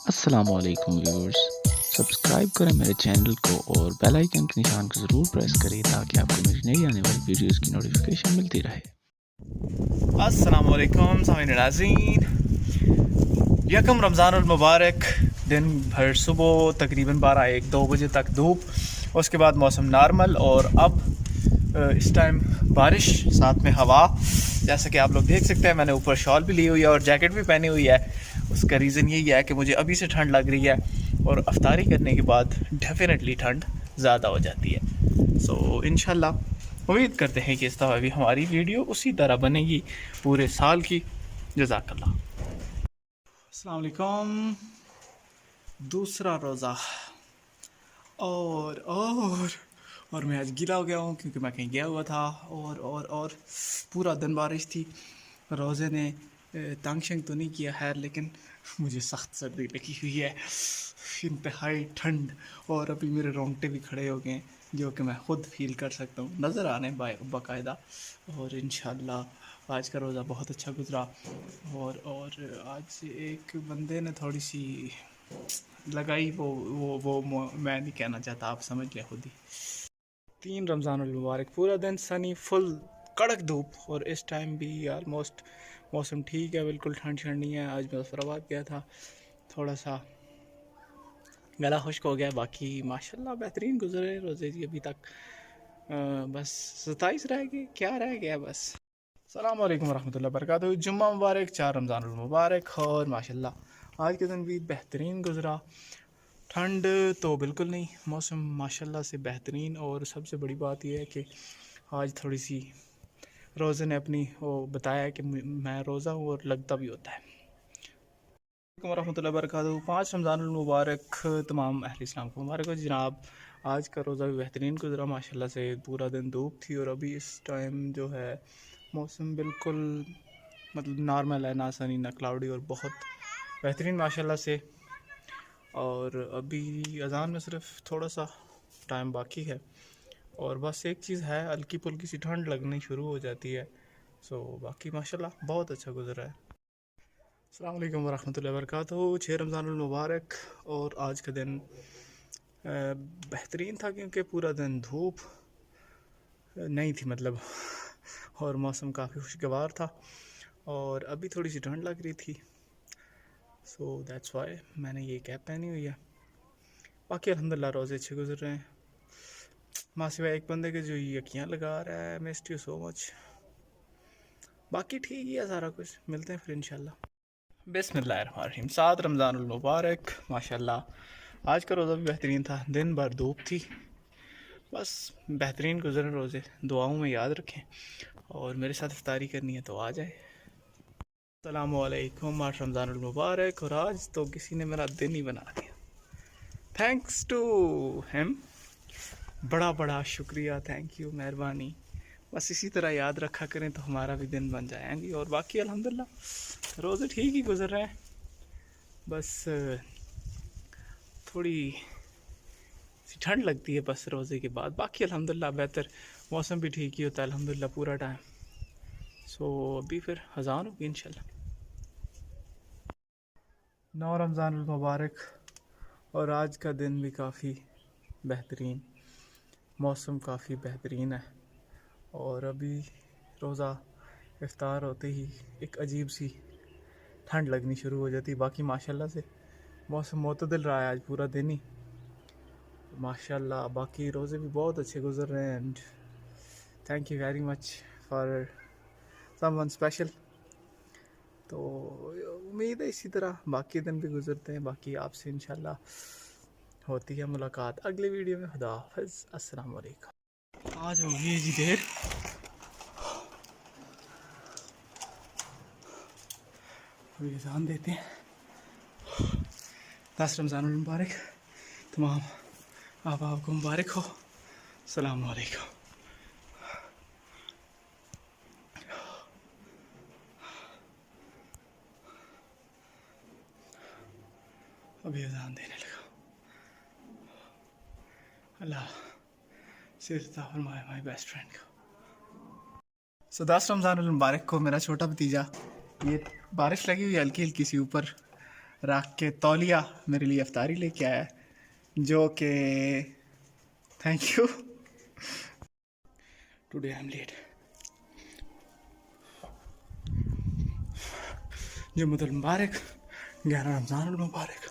अस्सलामुअलैकुम viewers. Subscribe करें मेरे चैनल को और बेल आइकन के निशान को ज़रूर प्रेस करें ताकि आपको मेरी नई आने वाली वीडियोस की नोटिफिकेशन मिलती रहे। अस्सलामुअलैकुम सामीन नाज़रीन, यकम रमज़ानुल मुबारक। दिन भर सुबह तकरीबन 12-1-2 बजे तक धूप, उसके बाद मौसम नॉर्मल और अब इस टाइम बारिश साथ में हवा। जैसा कि आप लोग देख सकते हैं, मैंने ऊपर शॉल भी ली हुई है और जैकेट भी पहनी हुई है। उसका रीज़न यही है कि मुझे अभी से ठंड लग रही है और अफ्तारी करने के बाद डेफिनेटली ठंड ज़्यादा हो जाती है। सो इंशाल्लाह उम्मीद करते हैं कि इस दफ़ा भी हमारी वीडियो उसी तरह बनेगी पूरे साल की। जज़ाकल्लाह। अस्सलाम वालेकुम। दूसरा रोज़ा और मैं आज गीला हो गया हूँ क्योंकि मैं कहीं गया हुआ था और पूरा दिन बारिश थी। रोज़े ने तंग शंग तो नहीं किया खैर, लेकिन मुझे सख्त सर्दी लगी हुई है, इंतहाई ठंड, और अभी मेरे रोंगटे भी खड़े हो गए जो कि मैं ख़ुद फील कर सकता हूँ, नज़र आने बाकायदा। और इंशाल्लाह आज का रोज़ा बहुत अच्छा गुज़रा। और आज एक बंदे ने थोड़ी सी लगाई, वो मैं नहीं कहना चाहता, आप समझ लें खुद ही। 3 रमज़ानुल मुबारक, पूरा दिन सनी, फुल कड़क धूप, और इस टाइम भी ऑलमोस्ट मौसम ठीक है, बिल्कुल ठंड ठंड नहीं है। आज मैं मुजफ्फराबाद गया था, थोड़ा सा गला खुश्क हो गया, बाकी माशाल्लाह बेहतरीन गुजरे रोज़े जी अभी तक। बस 27 रह गए, क्या रह गया बस। अस्सलाम वालेकुम रहमतुल्लाहि व बरकातहू। जुम्मा मुबारक, 4 रमज़ानुल मुबारक। और माशाल्लाह आज के दिन भी बेहतरीन गुजरा। ठंड तो बिल्कुल नहीं, मौसम माशाल्लाह से बेहतरीन। और सबसे बड़ी बात यह है कि आज थोड़ी सी रोज़े ने अपनी वो बताया कि मैं रोज़ा हूँ और लगता भी होता है। रहमतुल्लाहि व बरकातहू। 5 रमज़ानुल मुबारक तमाम अहले इस्लाम को मुबारक हो जनाब। आज का रोज़ा भी बेहतरीन गुजरा माशाल्लाह से, पूरा दिन धूप थी और अभी इस टाइम जो है मौसम बिल्कुल मतलब नॉर्मल है, ना सनी ना क्लाउडी, और बहुत बेहतरीन माशाल्लाह से। और अभी अज़ान में सिर्फ थोड़ा सा टाइम बाकी है और बस एक चीज़ है, हल्की फुल्की सी ठंड लगनी शुरू हो जाती है। सो बाकी माशाल्लाह बहुत अच्छा गुजरा है। अस्सलाम वालेकुम वरहमतुल्लाहि वबरकातुहू। 6 रमज़ानुल मुबारक। और आज का दिन बेहतरीन था क्योंकि पूरा दिन धूप नहीं थी मतलब, और मौसम काफ़ी खुशगवार था और अभी थोड़ी सी ठंड लग रही थी। सो दैट्स वाई मैंने ये कैप पहनी हुई है। बाकी अल्हम्दुलिल्लाह रोज़े अच्छे गुजर रहे हैं। माँ सिवाय एक बंदे के जो यकियाँ लगा रहा है, मिस्ड यू सो मच। बाकी ठीक ही है सारा कुछ, मिलते हैं फिर इंशाल्लाह। बिस्मिल्लाहिर्रहमानिर्रहीम। 7 रमज़ानुल मुबारक। माशाल्लाह आज का रोज़ा भी बेहतरीन था, दिन भर धूप थी, बस बेहतरीन गुजरे रोज़े। दुआओं में याद रखें और मेरे साथ इफ्तारी करनी है तो आ जाए। अस्सलामुअलैकुम। 8 रमज़ानुल मुबारक। और आज तो किसी ने मेरा दिन ही बना दिया, थैंक्स टू हिम, बड़ा बड़ा शुक्रिया, थैंक यू, मेहरबानी। बस इसी तरह याद रखा करें तो हमारा भी दिन बन जाएंगे। और बाकी अल्हम्दुलिल्लाह रोज़े ठीक ही गुजर रहे हैं, बस थोड़ी सी ठंड लगती है बस रोज़े के बाद। बाकी अल्हम्दुलिल्लाह बेहतर, मौसम भी ठीक ही होता है अल्हम्दुलिल्लाह पूरा टाइम। सो अभी फिर अज़ान होगी इंशाल्लाह। 9 रमज़ानुल मुबारक। और आज का दिन भी काफ़ी बेहतरीन, मौसम काफ़ी बेहतरीन है। और अभी रोज़ा इफ्तार होते ही एक अजीब सी ठंड लगनी शुरू हो जाती। बाकी माशाल्लाह से मौसम मोतदिल रहा है आज पूरा दिन ही माशाल्लाह। बाकी रोज़े भी बहुत अच्छे गुजर रहे हैं and thank you very much for someone special. तो उम्मीद है इसी तरह बाकी दिन भी गुजरते हैं। बाकी आपसे इंशाल्लाह होती है मुलाकात अगले वीडियो में। खुदा हाफ़िज़, अस्सलाम वालेकुम। आज होगी जी देर, अभी अज़ान देते हैं। 10 रमज़ानुल मुबारक, तमाम आपको मुबारक हो। अस्सलाम वालेकुम। अभी अज़ान देने लगा। अल्लाह सिर्फ फरमाए माई बेस्ट फ्रेंड को। 10 रमज़ानुल मुबारक को मेरा छोटा भतीजा, ये बारिश लगी हुई हल्की हल्की सी ऊपर रख के तौलिया मेरे लिए अफ्तारी लेके आया है, जो कि thank you. Today I am late. जुम्मतुल मुबारक, 11 रमज़ान मुबारक,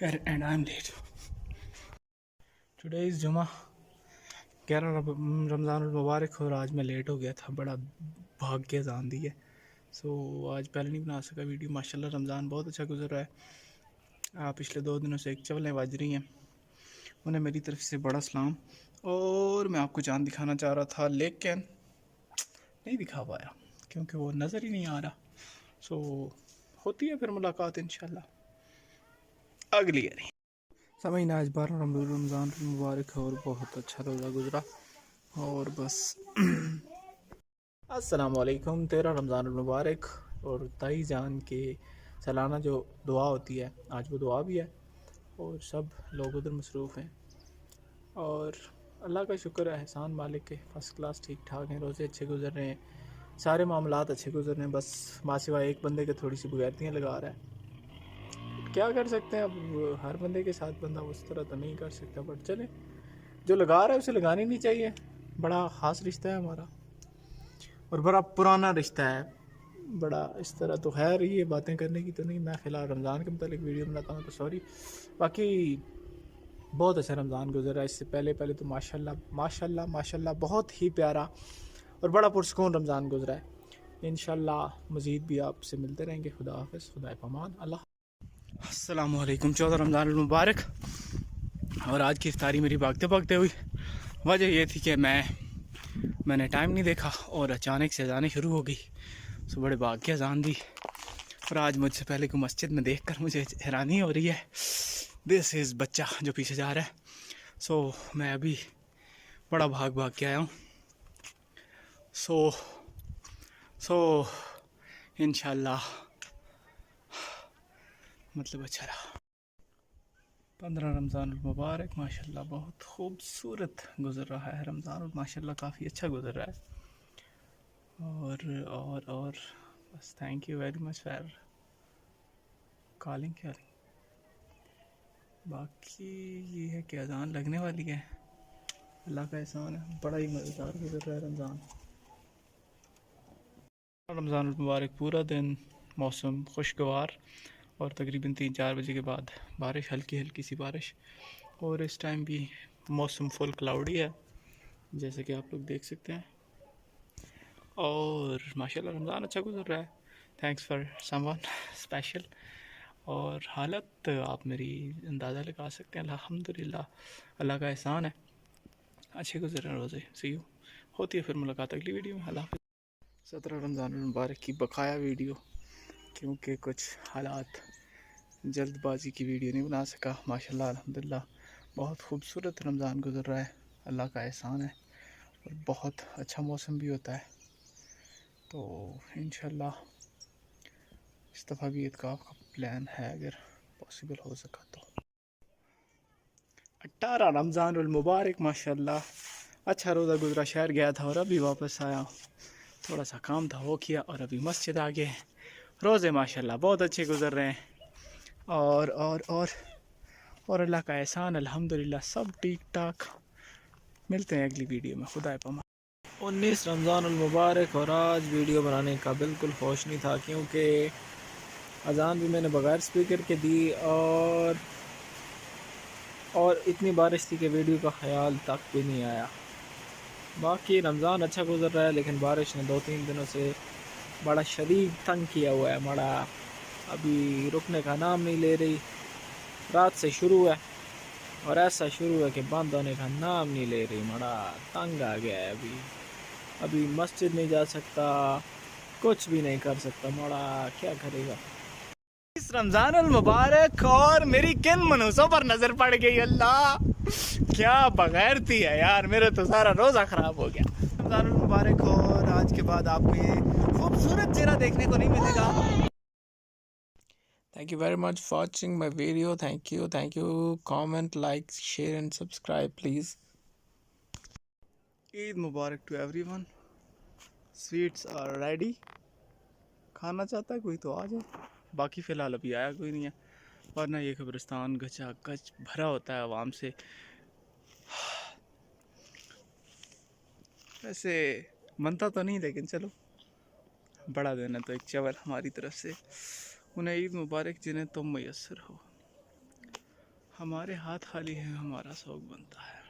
and I am late. Today is Juma, 11 Ramzan मुबारक, और आज मैं लेट हो गया था, बड़ा भाग के अज़ान दी है। सो आज पहले नहीं बना सका वीडियो। माशाल्लाह रमज़ान बहुत अच्छा गुजर रहा है। पिछले 2 दिनों से एक चवलें बज रही हैं, उन्हें मेरी तरफ से बड़ा सलाम। और मैं आपको चाँद दिखाना चाह रहा था लेकिन नहीं दिखा पाया क्योंकि वो नज़र ही नहीं आ रहा। सो होती है फिर मुलाकात इंशाल्लाह अगली यारी। समझना आज 12 रमज़ान मुबारक है और बहुत अच्छा रोज़ा गुजरा। और बस अस्सलाम वालेकुम, 13 रमज़ान मुबारक। और ताई जान के सालाना जो दुआ होती है, आज वो दुआ भी है और सब लोग उधर मसरूफ़ हैं। और अल्लाह का शुक्र है, एहसान मालिक के, फ़र्स्ट क्लास ठीक ठाक हैं, रोज़े अच्छे गुजर रहे हैं, सारे मामलात अच्छे गुजर रहे हैं। बस माँ सिवाय एक बंदे के थोड़ी सी बगैरतियाँ लगा रहा है। क्या कर सकते हैं, अब हर बंदे के साथ बंदा उस तरह तो नहीं कर सकता, बट चले, जो लगा रहा है उसे लगानी नहीं चाहिए। बड़ा ख़ास रिश्ता है हमारा और बड़ा पुराना रिश्ता है, बड़ा इस तरह तो खैर ये बातें करने की तो नहीं। मैं फ़िलहाल रमज़ान के मतलब वीडियो बनाता हूँ तो सॉरी। बाकी बहुत अच्छा रमज़ान गुजरा। इससे पहले तो माशाल्लाह माशाल्लाह माशाल्लाह बहुत ही प्यारा और बड़ा पुरसकून रमज़ान गुजरा है। इंशाल्लाह मज़ीद भी आपसे मिलते रहेंगे। खुदा हाफ़िज़, खुदा पमान, अल्लाह। अस्सलामु अलैकुम, 14 रमज़ान मुबारक। और आज की इफ्तारी मेरी भागते भागते हुई। वजह यह थी कि मैंने टाइम नहीं देखा और अचानक से अजानें शुरू हो गई। सो बड़े भाग के अजान दी। और आज मुझसे पहले को मस्जिद में देखकर मुझे हैरानी हो रही है, दिस इज़ बच्चा जो पीछे जा रहा है। सो मैं अभी बड़ा भाग के आया हूँ। सो इंशाल्लाह मतलब अच्छा रहा। 15 रमज़ान मुबारक, माशाल्लाह बहुत खूबसूरत गुज़र रहा है रमज़ान, और माशाल्लाह काफ़ी अच्छा गुज़र रहा है। और बस thank you very much for calling. बाकी ये है कि अज़ान लगने वाली है, अल्लाह का एहसान है। बड़ा ही मज़ेदार गुज़र रहा है रमज़ान। रमज़ान मुबारक, पूरा दिन मौसम खुशगवार और तकरीबन 3-4 बजे के बाद बारिश, हल्की हल्की सी बारिश। और इस टाइम भी मौसम फुल क्लाउडी है जैसे कि आप लोग देख सकते हैं। और माशाल्लाह रमज़ान अच्छा गुजर रहा है, थैंक्स फॉर समवन स्पेशल। और हालत आप मेरी अंदाज़ा लगा सकते हैं। अल्हम्दुलिल्लाह, अल्लाह का एहसान है, अच्छे गुजर रहे हैं रोज़े। सी यू, होती है फिर मुलाकात अगली वीडियो में। अल्लाह हाफ़िज़। 17 रमज़ान मुबारक की बकाया वीडियो, क्योंकि कुछ हालात जल्दबाजी की वीडियो नहीं बना सका। माशाल्लाह अल्हम्दुलिल्लाह बहुत खूबसूरत रमज़ान गुजर रहा है, अल्लाह का एहसान है। और बहुत अच्छा मौसम भी होता है, तो इंशाल्लाह इस दफ़ा भी इत्काफ़ का प्लान है अगर पॉसिबल हो सका तो। 18 रमज़ान मुबारक, माशाल्लाह अच्छा रोज़ा गुजरा। शहर गया था और अभी वापस आया, थोड़ा सा काम था वो किया और अभी मस्जिद आ गए। रोज़े माशाल्लाह बहुत अच्छे गुजर रहे हैं। और अल्लाह का एहसान अल्हम्दुलिल्लाह सब ठीक ठाक। मिलते हैं अगली वीडियो में, खुदा पमा। 19 रमज़ान मुबारक। और आज वीडियो बनाने का बिल्कुल होश नहीं था, क्योंकि अजान भी मैंने बगैर स्पीकर के दी और इतनी बारिश थी कि वीडियो का ख्याल तक भी नहीं आया। बाकी रमज़ान अच्छा गुजर रहा है, लेकिन बारिश ने 2-3 दिनों से बड़ा शदीद तंग किया हुआ है। बड़ा अभी रुकने का नाम नहीं ले रही। रात से शुरू है और ऐसा शुरू है कि बंद होने का नाम नहीं ले रही। बड़ा तंग आ गया है। अभी मस्जिद नहीं जा सकता, कुछ भी नहीं कर सकता। बड़ा क्या करेगा। इस रमज़ान मुबारक और मेरी किन मनूसों पर नज़र पड़ गई। अल्लाह क्या बगैरती है यार, मेरा तो सारा रोज़ा ख़राब हो गया। रमज़ान मुबारक, और आज के बाद आपको ये खूबसूरत चेहरा देखने को नहीं मिलेगा। Thank you very much for watching my video. Thank you. Comment, like, share and subscribe please. Eid Mubarak to everyone. Sweets are ready. खाना चाहता है कोई तो आ जाए, बाकी फ़िलहाल अभी आया कोई नहीं है, वरना ये कब्रिस्तान गचा गच भरा होता है आवाम से। वैसे मनता तो नहीं, लेकिन चलो बड़ा दिन है तो एक चवल हमारी तरफ से। उन्हें ईद मुबारक जिन्हें तुम मैसर हो। हमारे हाथ खाली है, हमारा शौक बनता है।